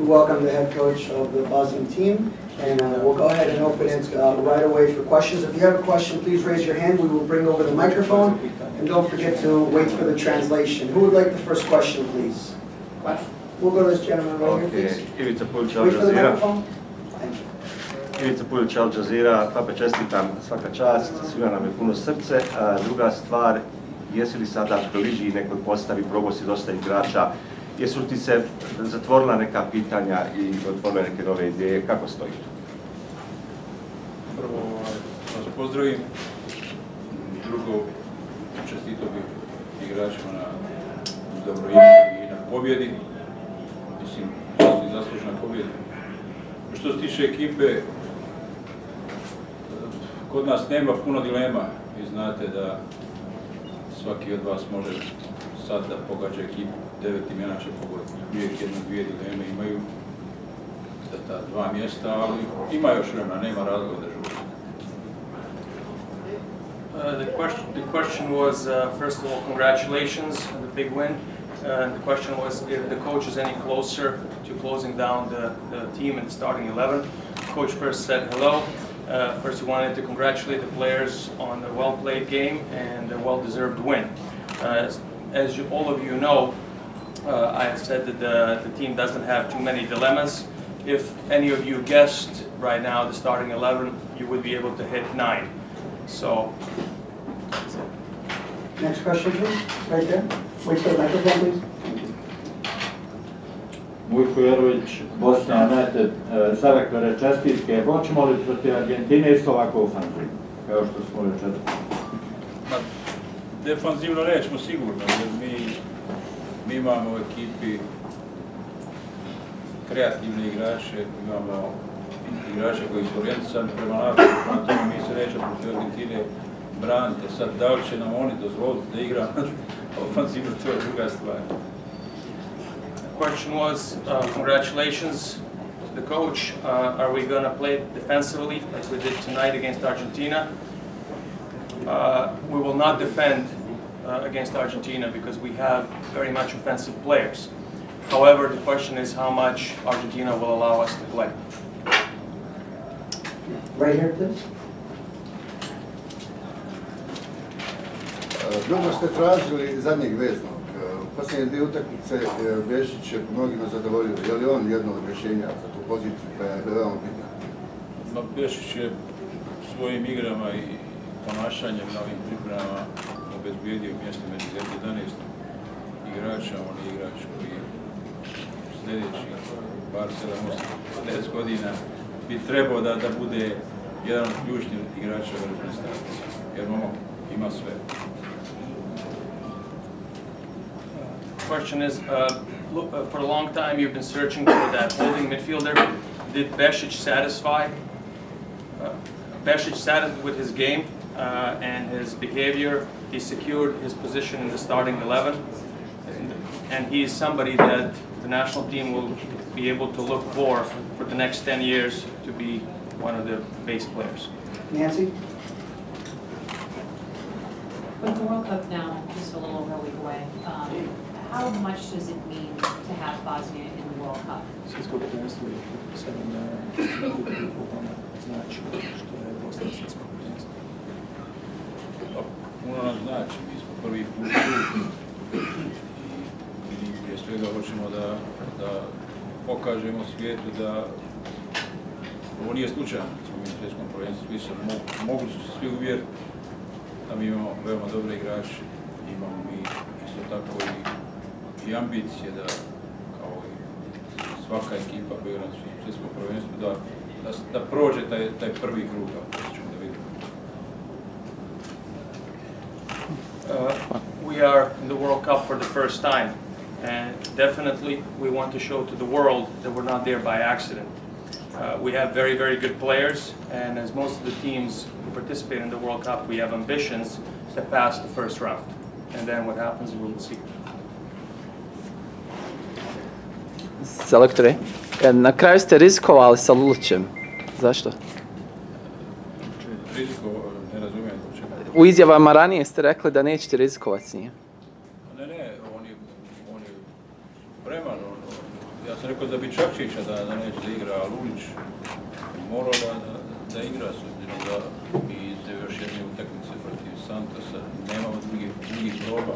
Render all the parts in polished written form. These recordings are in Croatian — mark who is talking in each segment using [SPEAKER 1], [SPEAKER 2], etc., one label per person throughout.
[SPEAKER 1] we welcome the head coach of the Bosnian team, and we'll go ahead and open it right away for questions. If you have a question, please raise your hand. We will bring over the microphone, and don't forget to wait for the translation. Who would like the first question, please? We'll go to this gentleman right here, please.
[SPEAKER 2] Ivica Pulić,
[SPEAKER 1] Wait for the microphone.
[SPEAKER 2] Ivica Pulić, Al Jazeera, Pape, čestitam, svaka čast, svima nam je puno srce. Druga stvar, jesi li sada bliži nekoj postavi, probao si dosta igrača, jesu ti se zatvorila neka pitanja i otvorile neke nove ideje, kako stoji?
[SPEAKER 3] Prvo vas pozdravim, drugo čestito bih igračima na dobro ime i na pobjedi, mislim, zaslužna pobjeda. Što se tiče ekipe, kod nas nema puno dilema. Vi znate da svaki od vas može sad da pogađa ekipu, 9 imena će pogoditi. Uvijek jedno, dvije dileme imaju za ta dva mjesta, ali ima još vremena, nema razloga da žuri.
[SPEAKER 4] The question was, first of all, congratulations on the big win. The question was if the coach is any closer to closing down the team and the starting 11. Coach first said hello. First he wanted to congratulate the players on a well-played game and a well-deserved win. As all of you know, I have said that the team doesn't have too many dilemmas. If any of you guessed right now the starting 11, you would be able to hit 9. So, that's it.
[SPEAKER 1] Next question, please. Right there. Wait for the microphone, please.
[SPEAKER 5] Vujko Jerović, Bosnian NT, selektore čestitke. Hoćemo li protiv Argentine isto ovako ofanzivno, kao što smo večer?
[SPEAKER 3] Defanzivno nećemo sigurno, jer mi imamo u ekipi kreativne igrače, imamo igrače koji su orijentisani prema napadu, na tome mi se nećemo protiv Argentine braniti. Sad, da li će nam oni dozvoliti da igramo ofanzivno, to je druga stvar.
[SPEAKER 4] The question was, congratulations to the coach. Are we going to play defensively like we did tonight against Argentina? We will not defend against Argentina because we have very much offensive players. However, the question is how much Argentina will allow us to play.
[SPEAKER 1] Right here, please.
[SPEAKER 6] Dugo ste tražili zadnjeg veznog. Posljednje dvije utakmice Bešić je mnogima zadovoljio. Je li on jedno od rješenja za tu poziciju koja je veoma bitna?
[SPEAKER 3] Bešić je svojim igrama i ponašanjem na ovim pripremama obezbijedio mjesto među 11 igrača. On je igrač koji sljedeći bar 7-10 godina bi trebao da bude jedan od ključnih igrača u reprezentaciji, jer ima sve.
[SPEAKER 4] The question is, for a long time you've been searching for that holding midfielder. Did Besic satisfy? Besic satisfied with his game and his behavior. He secured his position in the starting 11, and he is somebody that the national team will be able to look for the next 10 years to be one of the base players.
[SPEAKER 1] Nancy?
[SPEAKER 7] With the World Cup now just a little over a week away, how much does it mean to have Bosnia in the World Cup?
[SPEAKER 3] Puno nam znači, mi smo prvi put tu i prije svega hoćemo da pokažemo svijetu da ovo nije slučajno, da smo mi u svjetskom prvenstvu, mogli su se svi uvjeriti da mi imamo veoma dobre igrače, imamo mi isto tako i ambicije da, kao i svaka ekipa koja igra na svjetskom prvenstvu, da prođe taj prvi krug, ako ćemo da vidimo.
[SPEAKER 4] We are in the World Cup for the first time, and definitely we want to show to the world that we're not there by accident. We have very, very good players, and as most of the teams who participate in the World Cup, we have ambitions to pass the first round. And then what happens, we'll see.
[SPEAKER 8] Selektore, na kraju ste rizikovali sa Lulićem. Zašto?
[SPEAKER 3] Rizikovali, ne razumijem.
[SPEAKER 8] U izjavama ranije ste rekli da nećete rizikovati s njim.
[SPEAKER 3] Ne, on je spreman. Ja Ja sam rekao da bi Čakčića da neće da igra, ali Lulić morao da igra s obzirom da mi izde još jedne utakmice protiv Santosa, nemamo drugih proba,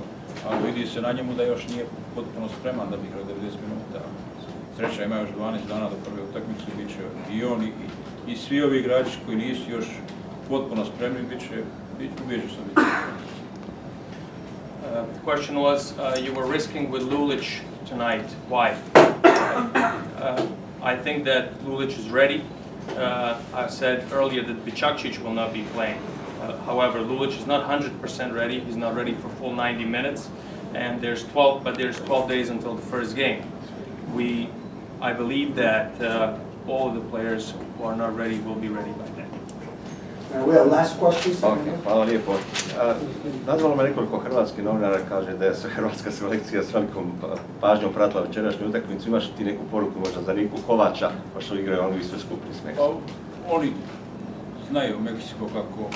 [SPEAKER 3] ali vidi se na njemu da još nije potpuno spreman da bi igrao 90 minuta. Sreća, ima još 12 dana do prve utakmice, bit će i on i svi ovi igrači koji nisu još potpuno spremni, ubijeđen sam biti.
[SPEAKER 4] The question was, you were risking with Lulic tonight. Why? I think that Lulic is ready. I said earlier that Bičakčić will not be playing. However, Lulic is not 100% ready. He's not ready for full 90 minutes, and there's 12 days until the first game. I believe that all of the players who are not ready will be ready by then.
[SPEAKER 1] We have last question.
[SPEAKER 2] Hvala lijepo. Nazvalo me nekoliko hrvatskih novinara, kaže da je hrvatska selekcija s velikom pažnjom pratila večerašnju utakmicu. Imaš ti neku poruku možda za Niku Kovača, pa što igraju oni sve skupni s Meksikom?
[SPEAKER 3] Oni znaju Meksiko kako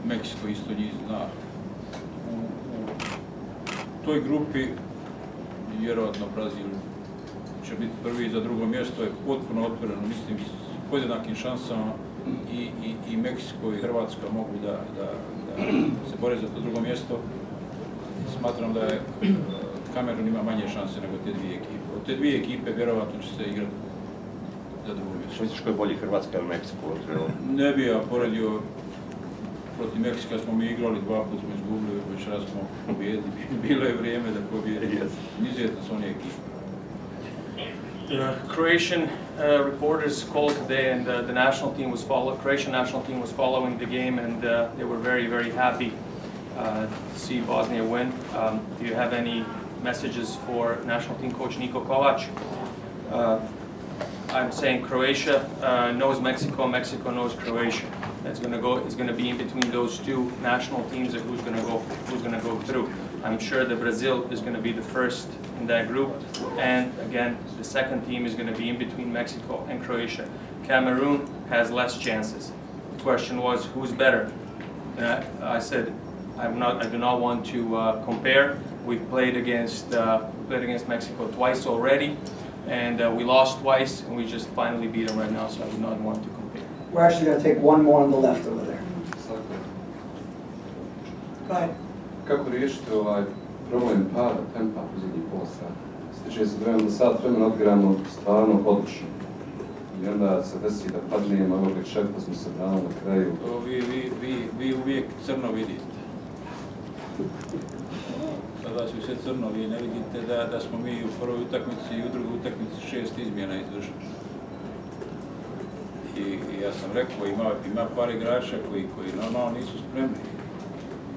[SPEAKER 3] Meksiko isto njih zna. U toj grupi vjerojatno Brazil će biti prvi, za drugo mjesto je potpuno otvoreno, mislim, s podjednakim šansama i Meksiko i Hrvatska mogu da se bore za to drugo mjesto. Smatram da je Kamerun ima manje šanse nego te dvije ekipe. Od te dvije ekipe vjerovatno će se igrati za drugo mjesto.
[SPEAKER 2] Misliš ko je bolji, Hrvatska ili Meksiko?
[SPEAKER 3] Ne bi ja poredio, protiv Meksika smo mi igrali, 2 puta smo izgubili, večeras smo pobjedili. Bilo je vrijeme da pobjedili. Izuzetno su oni ekipe.
[SPEAKER 4] Croatian reporters called today, and the national team was Croatian national team was following the game, and they were very, very happy to see Bosnia win. Do you have any messages for national team coach Niko Kovač? I'm saying Croatia knows Mexico, Mexico knows Croatia. It's going to be in between those two national teams of who's going to go through. I'm sure that Brazil is going to be the first in that group, and again, the second team is going to be in between Mexico and Croatia. Cameroon has less chances. The question was, who's better? And I said, I do not want to compare. We've played against Mexico twice already, and we lost twice, and we just finally beat them right now. So I do not want to compare.
[SPEAKER 1] We're actually going to take one more on the left over there. Go ahead.
[SPEAKER 9] Kako riješiti problem pada, tempa u zadnjih pola sata? Stiče se vremena da sat vremena odgramo stvarno odlično. I onda se desi da padnemo, evo ga ček, pa smo se branili na kraju.
[SPEAKER 3] Vi uvijek crno vidite. Sada su sve crno, vi ne vidite da smo mi u prvoj utakmici i u drugoj utakmici 6 izmjena izvršili. I ja sam rekao, ima par igrača koji normalno nisu spremni.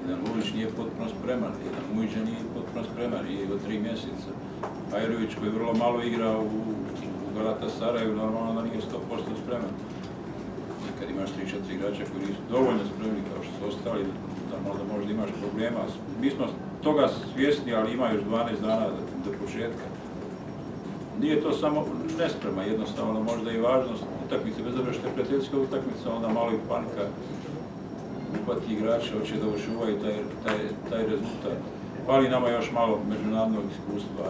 [SPEAKER 3] Jedan Lulić nije potpuno spreman, jedan Mujđa nije potpuno spreman, i od 3 mjeseca. Ajrović koji vrlo malo igra u Galatasaraju, normalno da nije 100% spreman. I kad imaš 3-4 igrača koji nisu dovoljno spremni kao što su ostali, da možda imaš problema. Mi smo toga svjesni, ali ima još 12 dana do početka. Nije to samo nesprema, jednostavno možda i važnost utakmice, bez obzira što je prijateljska utakmica, onda malo i panika upati igrače, hoće da očuvaju taj rezultat. Fali nama još malo međunarodnog iskustva,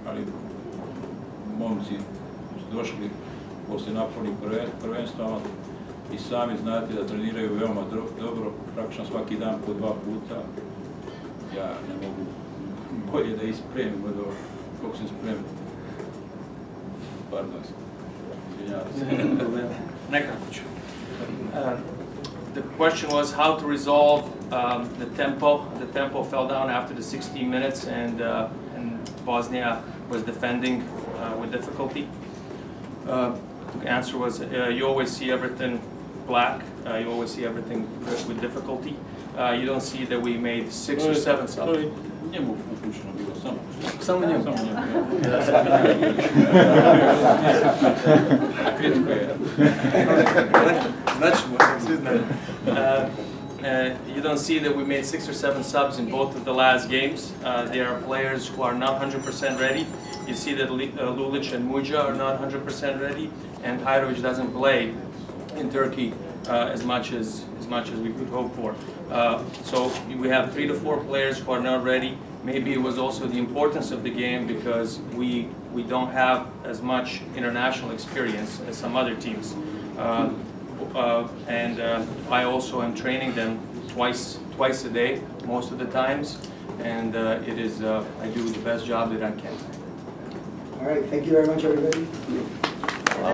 [SPEAKER 3] ali momci su došli poslije napornih prvenstva i sami znate da treniraju veoma dobro, praktično svaki dan po 2 puta. Ja ne mogu bolje da ispremim od ovo koliko sam spreman. Pardon, izvinjavam se.
[SPEAKER 4] Nekako ću. The question was how to resolve the tempo. The tempo fell down after the 16 minutes, and Bosnia was defending with difficulty. The answer was you always see everything black. You always see everything with difficulty. You don't see that we made 6 or 7 subs.
[SPEAKER 3] Njemu upućeno bilo,
[SPEAKER 4] Samo njemu.
[SPEAKER 3] Kritikuje.
[SPEAKER 4] Znači, svi znaju. You don't see that we made 6 or 7 subs in both of the last games. There are players who are not 100% ready. You see that Lulic and Mujđa are not 100% ready, and Ajrović doesn't play in Turkey as much as we could hope for. So we have 3 to 4 players who are not ready, maybe it was also the importance of the game because we don't have as much international experience as some other teams. I also am training them twice a day, most of the times, and I do the best job that I can.
[SPEAKER 1] All right, thank you very much, everybody.